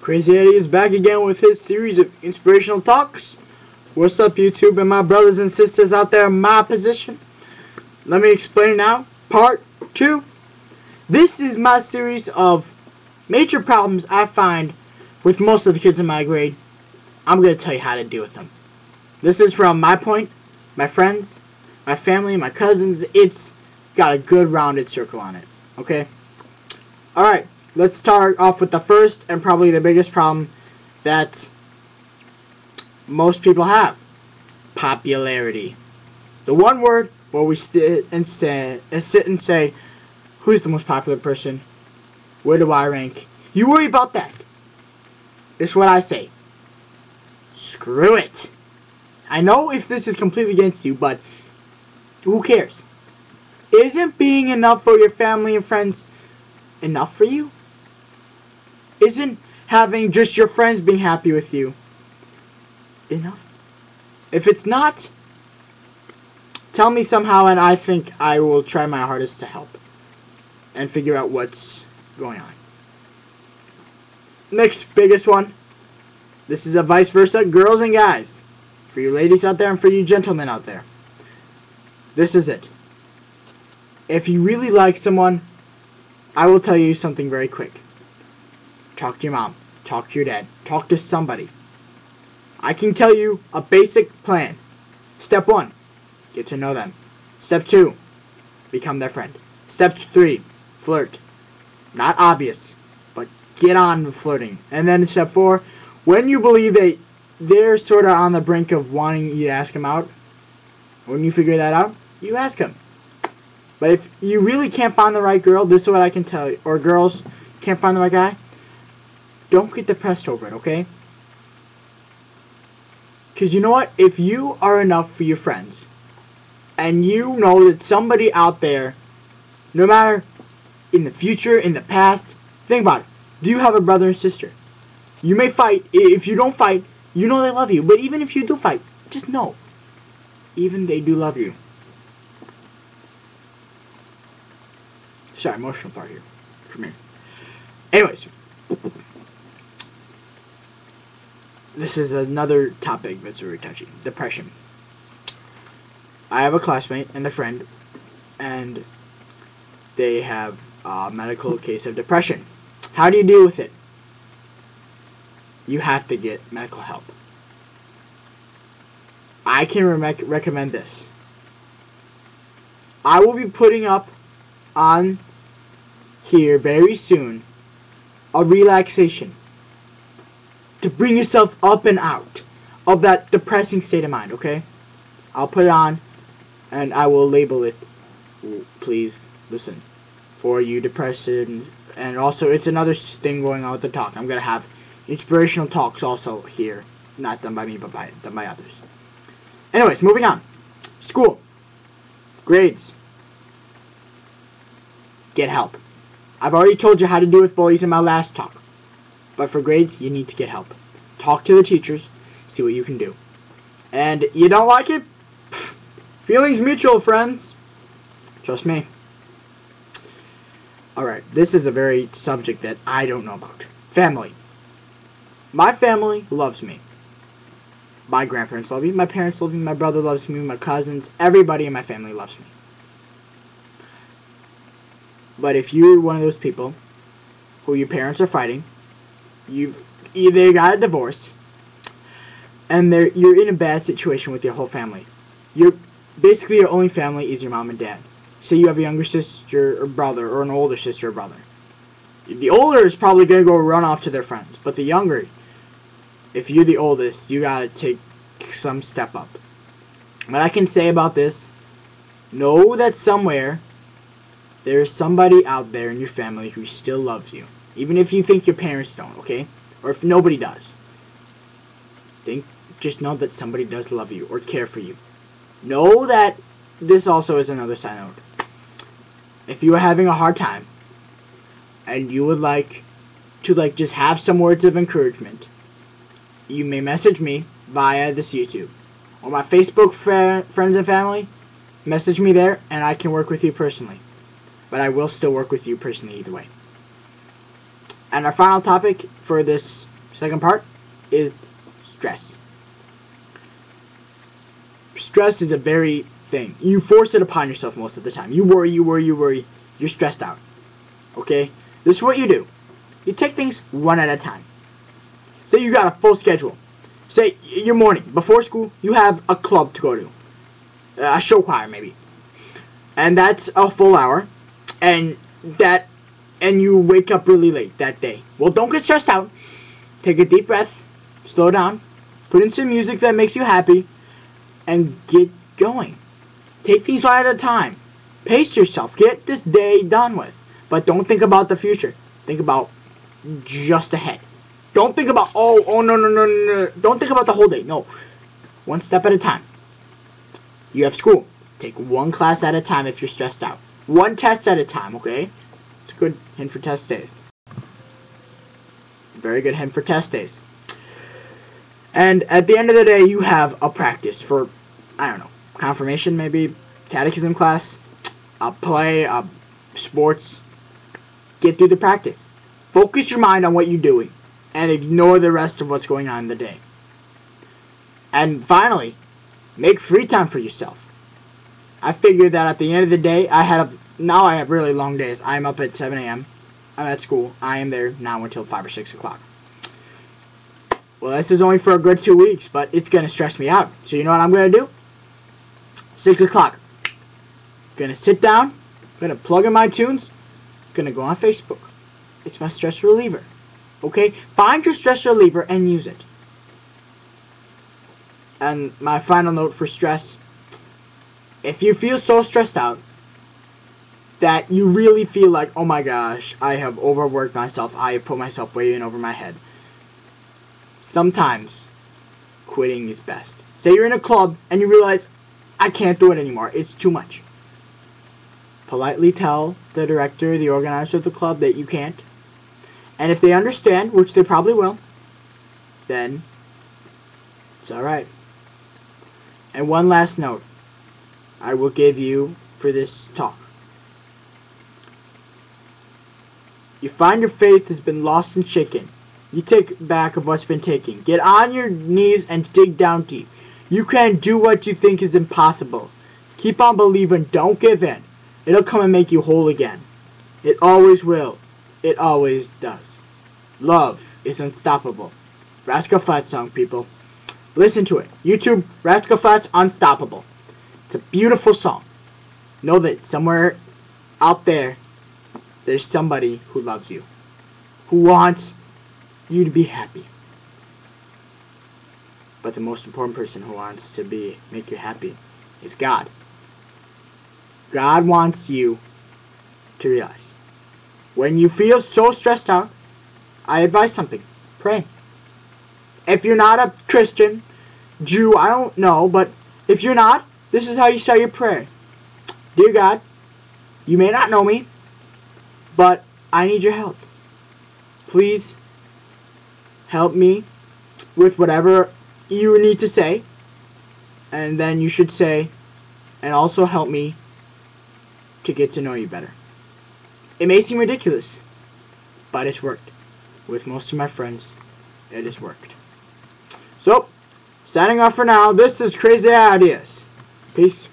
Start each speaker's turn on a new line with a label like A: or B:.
A: Crazy Eddie is back again with his series of inspirational talks. What's up, YouTube and my brothers and sisters out there in my position? Let me explain now. Part 2. This is my series of major problems I find with most of the kids in my grade. I'm going to tell you how to deal with them. This is from my point, my friends, my family, my cousins. It's got a good rounded circle on it. Okay? Alright. Let's start off with the first and probably the biggest problem that most people have. Popularity. The one word where we sit and say, who's the most popular person? Where do I rank? You worry about that. This is what I say. Screw it. I know if this is completely against you, but who cares? Isn't being enough for your family and friends enough for you? Isn't having just your friends being happy with you enough? If it's not, tell me somehow and I think I will try my hardest to help and figure out what's going on. Next biggest one. This is a vice versa, girls and guys. For you ladies out there and for you gentlemen out there. This is it. If you really like someone, I will tell you something very quick. Talk to your mom. Talk to your dad. Talk to somebody. I can tell you a basic plan. Step 1. Get to know them. Step 2. Become their friend. Step 3. Flirt. Not obvious, but get on with flirting. And then step 4. When you believe that they're sort of on the brink of wanting you to ask them out, when you figure that out, you ask them. But if you really can't find the right girl, this is what I can tell you. Or girls can't find the right guy. Don't get depressed over it, okay? Because you know what? If you are enough for your friends, and you know that somebody out there, no matter in the future, in the past, think about it. Do you have a brother and sister? You may fight. If you don't fight, you know they love you. But even if you do fight, just know, even they do love you. Sorry, emotional part here for me. Anyways. This is another topic that's very touchy. Depression. I have a classmate and a friend, and they have a medical case of depression. How do you deal with it? You have to get medical help. I can recommend this. I will be putting up on here very soon a relaxation to bring yourself up and out of that depressing state of mind, okay? I'll put it on, and I will label it, please listen, for you depressed, and also it's another thing going on with the talk. I'm going to have inspirational talks also here, not done by me, but done by others. Anyways, moving on. School. Grades. Get help. I've already told you how to deal with bullies in my last talk. But for grades, you need to get help. Talk to the teachers. See what you can do. And you don't like it? Pfft, feelings mutual, friends. Trust me. Alright, this is a very subject that I don't know about. Family. My family loves me. My grandparents love me. My parents love me. My brother loves me. My cousins. Everybody in my family loves me. But if you're one of those people who your parents are fighting, you've either got a divorce, and you're in a bad situation with your whole family. Basically your only family is your mom and dad. Say you have a younger sister or brother, or an older sister or brother. The older is probably going to go run off to their friends, but the younger, if you're the oldest, you got to take some step up. What I can say about this, know that somewhere there's somebody out there in your family who still loves you. Even if you think your parents don't, okay? Or if nobody does. Just know that somebody does love you or care for you. Know that this also is another side note. If you are having a hard time and you would like to just have some words of encouragement, you may message me via this YouTube. Or my Facebook friends and family, message me there and I can work with you personally. But I will still work with you personally either way. And our final topic for this Second part is stress. Stress is a very thing. You force it upon yourself most of the time. You worry, you worry, you worry. You're stressed out. Okay? This is what you do. You take things one at a time. Say you got a full schedule. Say your morning, before school, you have a club to go to. A show choir, maybe. And that's a full hour. And you wake up really late that day. Well, don't get stressed out. Take a deep breath. Slow down. Put in some music that makes you happy. And get going. Take things one at a time. Pace yourself. Get this day done with. But don't think about the future. Think about just ahead. Don't think about, no. Don't think about the whole day. No. One step at a time. You have school. Take one class at a time if you're stressed out. One test at a time, okay? It's a good hint for test days. Very good hint for test days. And at the end of the day, you have a practice for, I don't know, confirmation maybe, catechism class, a play, sports. Get through the practice. Focus your mind on what you're doing and ignore the rest of what's going on in the day. And finally, make free time for yourself. I figured that at the end of the day, now I have really long days. I'm up at 7 a.m. I'm at school. I am there now until 5 or 6 o'clock. Well, this is only for a good 2 weeks, but it's going to stress me out. So you know what I'm going to do? 6 o'clock. Going to sit down. Going to plug in my tunes. Going to go on Facebook. It's my stress reliever. Okay? Find your stress reliever and use it. And my final note for stress. If you feel so stressed out that you really feel like, oh my gosh, I have overworked myself. I have put myself way in over my head. Sometimes quitting is best. Say you're in a club and you realize, I can't do it anymore. It's too much. Politely tell the director, the organizer of the club that you can't. And if they understand, which they probably will, then it's alright. And one last note I will give you for this talk. You find your faith has been lost and shaken. You take back of what's been taken. Get on your knees and dig down deep. You can do what you think is impossible. Keep on believing. Don't give in. It'll come and make you whole again. It always will. It always does. Love is unstoppable. Rascal Flatts song, people. Listen to it. YouTube, Rascal Flatts, Unstoppable. It's a beautiful song. Know that somewhere out there, there's somebody who loves you. Who wants you to be happy. But the most important person who wants to make you happy is God. God wants you to realize. When you feel so stressed out, I advise something. Pray. If you're not a Christian, Jew, I don't know, but if you're not, this is how you start your prayer. Dear God, you may not know me, but I need your help. Please help me with whatever you need to say. And then you should say, and also help me to get to know you better. It may seem ridiculous, but it's worked. With most of my friends, it has worked. So, signing off for now, this is Crazy Ideas. Peace.